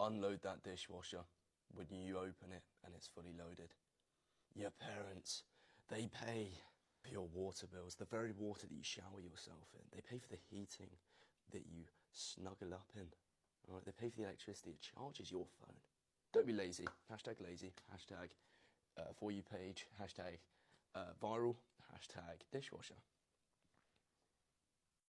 unload that dishwasher when you open it and it's fully loaded. Your parents, they pay for your water bills, the very water that you shower yourself in. They pay for the heating that you snuggle up in. All right? They pay for the electricity that charges your phone. Don't be lazy. Hashtag lazy. Hashtag For You page. Hashtag viral. Hashtag dishwasher.